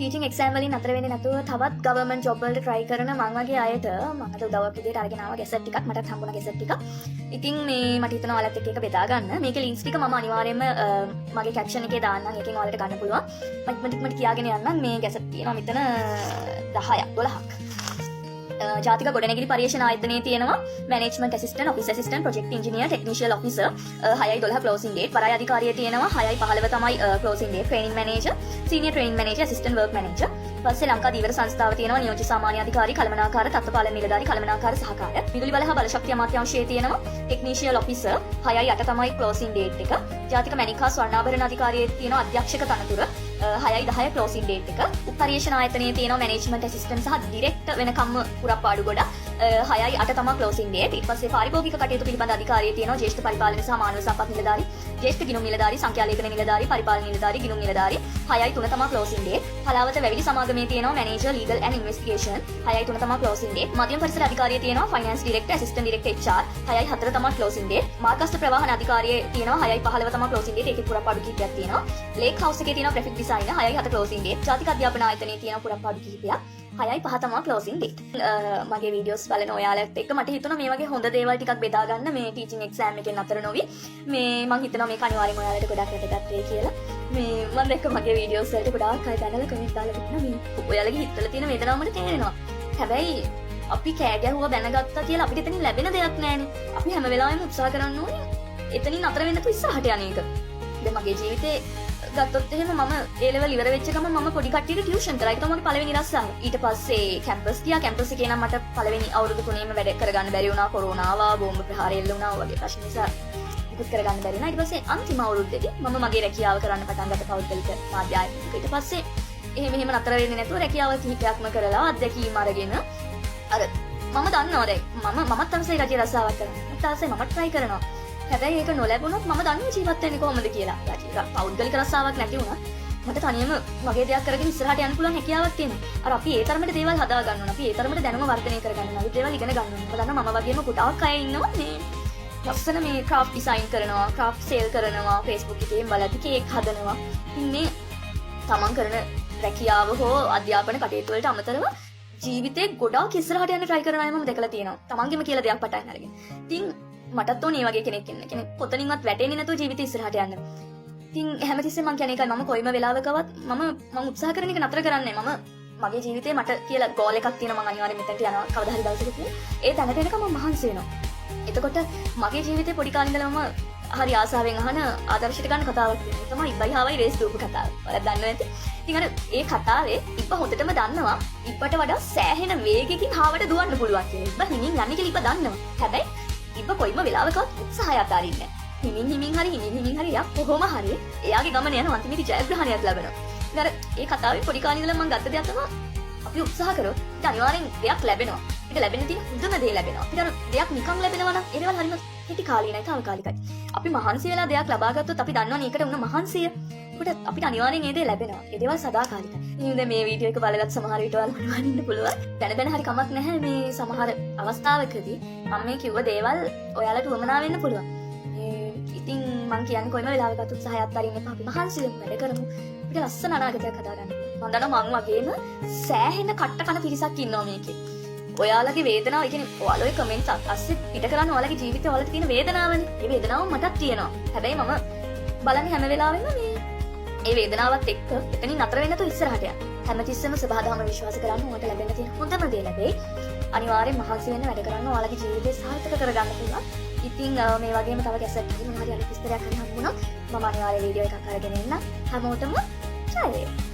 Teaching exam වලින් අතර වෙන්නේ නැතුව තවත් ගවර්න්මන්ට් ජොබ් වලට try කරන මං වගේ අයට මම අද උදව්වක් විදියට අරගෙන ආවා ගැසට් ටිකක් මටත් හම්බුණා ගැසට් ටික. ඉතින් මේ මට හිතෙනවා ඔයාලත් එක්ක එක බෙදා ගන්න. මේකේ ලින්ක්ස් ටික මම අනිවාර්යයෙන්ම මගේ කැප්ෂන් එකේ දාන්නම්. ඒකෙන් ඔයාලට ගන්න පුළුවන්. මට කියාගෙන යන්නම් මේ ගැසට් තියෙනවා මෙතන 10ක් 12ක්. ජාතික ගොඩනැගිලි පරීක්ෂණ ආයතනයේ තියෙනවා management assistant, office assistant, project engineer, technical officer 6:12 closing date. වරාය අධිකාරිය තියෙනවා 6:15 තමයි closing date. Training manager, senior training manager, assistant work manager. පස්සේ ලංකා දීවර සංස්ථාව තියෙනවා නියෝජ්‍ය සාමාන්‍ය අධිකාරී, කළමනාකාර, තත්ත්වපාලන නිලධාරී, කළමනාකාර සහකාර. විදුලි බල හා බල ශක්තිය අමාත්‍යාංශයේ තියෙනවා ටෙක්නිෂියල් ඔෆිසර් 6:08 තමයි ක්ලෝසින් ඩේට් එක. ජාතික මැණික් හා ස්වර්ණාභරණ අධිකාරියේ තියෙනවා අධ්‍යක්ෂක තනතුර 6:10 ක්ලෝසින් ඩේට් එක. උපපරීක්ෂණ ආයතනයේ තියෙනවා මැනේජ්මන්ට් ඇසිස්ටන්ට් සහ ඩිරෙක්ටර් වෙනකම්ම පුරප්පාඩු ගොඩ 6:08 තමයි ක්ලෝසින් ඩේට්. ඊට පස්සේ පාරිභෝගික කටයුතු පිළිබඳ අධිකාරියේ තියෙනවා ජ්‍යෙෂ්ඨ පරිපාලන සහ මානව සම්පත් නිලධාරී, ජ්‍යෙෂ්ඨ ගිණුම් නිලධාරී, සංඛ්‍යා ලේඛන නිලධාරී, පරිපාලන නිලධාරී, ගිණුම් නිලධාරී 6:03 තමයි ක්ලෝසින් ඩේට්. හලාවත වැවිලි සමාගමේ තියෙනවා මැනේජර් ලීගල් ඇන්ඩ් ඉන්වෙස්ටිගේෂන් 6:03 තමයි ක්ලෝසින් ඩේට්. මධ්‍යම පරිසර අධිකාරියේ තියෙනවා finance director, assistant director HR 6:04 තමයි ක්ලෝසින් ඩේට්. මාර්ගස්ථ ප්‍රවාහන අධිකාරියේ තියෙනවා 6:15 තමයි ක්ලෝසින් ඩේට්. ඒකේ පුරප්පාඩු කිහිපයක් තියෙනවා. ලේක් හවුස් එකේ තියෙනවා ග්‍රැෆික් ඩිසයිනර් 6:07 ක්ලෝසින් ඩේට්. ජාතික අධ්‍යාපන ආයතනයේ තියෙනවා පුරප්පාඩු කිහිපයක් 6:05 තමයි ක්ලෝසින් ඩේට්. මගේ වීඩියෝස් බලන ඔයාලත් එක්ක මට හිතුණා මේ වගේ හොඳ දේවල් ටිකක් බෙදා ගන්න මේ ටීචින් එක්සෑම් එකෙන් අතර නොවි. මේ මං හිතනවා මේක අනිවාර්යයෙන්ම ඔයාලට ගොඩක් වැදගත් වෙයි කියලා. මේ මම දැක්ක මගේ වීඩියෝස් වලට ගොඩාක් අය දැනලා කමෙන්ට් දාලා තිබුණා මේ ඔයාලගේ හිතවල තියෙන වේදනාව මට තේරෙනවා. හැබැයි අපි කෑ ගැහුවා බැනගත්තා කියලා අපිට එතනින් ලැබෙන දෙයක් නෑනේ. අපි හැම වෙලාවෙම උත්සාහ කරන්න ඕනේ එතනින් අතර වෙන්න තු ඉස්සරහට යන එක. දැන් මගේ ජීවිතේ ගත්තොත් එහෙම මම ඒ ලෙවල් ඉවර වෙච්ච ගමන් මම පොඩි කට්ටියට ටියුෂන් කරා. ඒක තමයි මගේ පළවෙනි රස්සාව. ඊට පස්සේ කැම්පස් ගියා. කැම්පස් එකේ නම් මට පළවෙනි අවුරුදු 3ේම වැඩ කරගන්න බැරි වුණා. කොරෝනා ආවා, බෝම්බ ප්‍රහාරය එල්ල වුණා වගේ ප්‍රශ්න නිසා ඉක්ුත් කරගන්න බැරි වුණා. ඊට පස්සේ අන්තිම අවුරුද්දේදී මම මගේ රැකියාව කරන්න පටන් ගත්තා පෞද්ගලික මාධ්‍ය ආයතනයක. ඊට පස්සේ එහෙම නතර වෙන්නේ නැතුව රැකියාව කිහිපයක්ම කරලා අත්දැකීම් අරගෙන අර මම දන්නවා දැන් මමත් තමයි රජයේ රස්සාවක් කරනවා. ඊට පස්සේ මම try කරනවා. හැබැයි ඒක නොලැබුණොත් මම දන්නේ ජීවත් වෙන්නේ කොහොමද කියලා. පෞද්ගලික රස්සාවක් නැති වුණා. මට තනියම මගේ දෙයක් කරගෙන ඉස්සරහට යන්න පුළුවන් හැකියාවක් තියෙනවා. අර අපි ඒ තරමට දේවල් හදා ගන්න ඕන. අපි ඒ තරමට දැනුම වර්ධනය කරගන්න ඕන. අපි දේවල් ඉගෙන ගන්න ඕන. මම දන්නවා මම වගේම ගොඩාක් අය ඉන්නවා මේ ලස්සන මේ ක්‍රාෆ්ට් ඩිසයින් කරනවා, ක්‍රාෆ්ට් සේල් කරනවා, Facebook එකේ බලද්දි කේක් හදනවා. ඉතින් මේ තමන් කරන රැකියාව හෝ අධ්‍යාපන කටයුතු වලට අමතරව ජීවිතේ ගොඩාක් ඉස්සරහට යන්න try කරන අය මම දැකලා තියෙනවා. තමන්ගෙම කියලා දෙයක් පටන් අරගෙන. ඉතින් මටත් ඕනේ වගේ කෙනෙක් ඉන්න. කෙනෙක් පොතනින්වත් වැටෙන්නේ නැතුව ජීවිතේ ඉස්සරහට යන්න. ඉතින් හැමතිස්සෙම මම කියන්නේ ඒකයි මම කොයිම වෙලාවකවත් මම උත්සාහ කරන එක නතර කරන්නේ නැහැ. මගේ ජීවිතේ මට කියලා ගෝල් එකක් තියෙනවා. මම අනිවාර්යෙන් මෙතනට යනවා කවදා හරි දවසක. ඒ තැනට එනකම් මම මහන්සි වෙනවා. එතකොට මගේ ජීවිතේ පොඩි කාලේ ඉඳලම හරි ආසාවෙන් අහන ආදර්ශයට ගන්න කතාවක් තියෙනවා. තමයි ඉබ්බයි හාවයි රේස් දූපු කතාව. ඔයාලා දන්නව ඇති. ඉතින් අර ඒ කතාවේ ඉබ්බ හොඳටම දන්නවා ඉබ්බට වඩා සෑහෙන වේගයකින් හාවට දුවන්න පුළුවන් කියලා. ඉබ්බ හිමින් යන්නේ කියලා ඉබ්බ දන්නවා. හැබැයි ඉබ්බ කොයිම වෙලාවකවත් උත්සාහය අතාරින්නේ නැහැ. හිමින් හරි යා කොහොම හරි එයාගේ ගමන යන අන්තිමේදී ජයග්‍රහණයක් ලැබෙනවා. ඉතින් අර ඒ කතාවේ පොඩි කාලේ ඉඳලා මම ගත්ත දෙයක් තමයි අපි උත්සාහ කරොත් ඉතින් අනිවාර්යෙන් දෙයක් ලැබෙනවා. ඒක ලැබෙන්න තියෙන හොඳම දේ ලැබෙනවා. අපිට අර දෙයක් නිකන් ලැබෙනවා නම් ඒ දේවල් හරිම කෙටි කාලේ නයි තාවකාලිකයි. අපි මහන්සි වෙලා දෙයක් ලබා ගත්තොත් අපි දන්නවනේ ඒකට උන මහන්සිය. ඒකට අපිට අනිවාර්යෙන් ඒ දේ ලැබෙනවා. ඒ දේවල් සදාකාලිකයි. ඉතින් දැන් මේ වීඩියෝ එක බලලත් සමහර විට ඔයාලා මොනවද ඉන්න පුළුවන්. දැන හරි කමක් නැහැ මේ සමහර අවස්ථාවකදී මම මේ කිව්ව දේවල් ඔයාලට උවමනා වෙන්න පුළුවන්. ඉතින් මං කියන්නේ කොයිම වෙලාවකත් උත්සාහයක් අරින්න එපා. අපි මහන්සි වෙමු වැඩ කරමු. අපිට ලස්සන අනාගතයක් හදාගන්න. මම දන්නවා මං වගේම සෑහෙන කට්ට කන පිරිසක් ඉන්නවා මේකේ. ඔයාලගේ වේදනාව, ඒ කියන්නේ ඔයාලා ඔය කමෙන්ට්ස් අස්සේ පිට කරන ඔයාලගේ ජීවිතේ ඔයාලට තියෙන වේදනාවනේ. ඒ වේදනාව මටත් තියෙනවා. හැබැයි මම බලන්නේ හැම වෙලාවෙම මේ වේදනාවත් එක්ක එතනින් නතර වෙන්න තු ඉස්සරහට යන්න. හැමතිස්සෙම සබහාදම විශ්වාස කරන්න ඔයාලට ලැබෙන්න තියෙන හොඳම දේ ලැබෙයි. අනිවාර්යෙන් මහන්සි වෙන්න වැඩ කරන්න ඔයාලගේ ජීවිතේ සාර්ථක කරගන්න පුළුවන්. ඉතින් මේ වගේම තව කැසට් හරි මොනවා හරි අලුත් විස්තරයක් හරි හම්බුණා. මම අනිවාර්යෙන් වීඩියෝ එකක් අරගෙන එන්න. හැමෝටම ජය වේවා.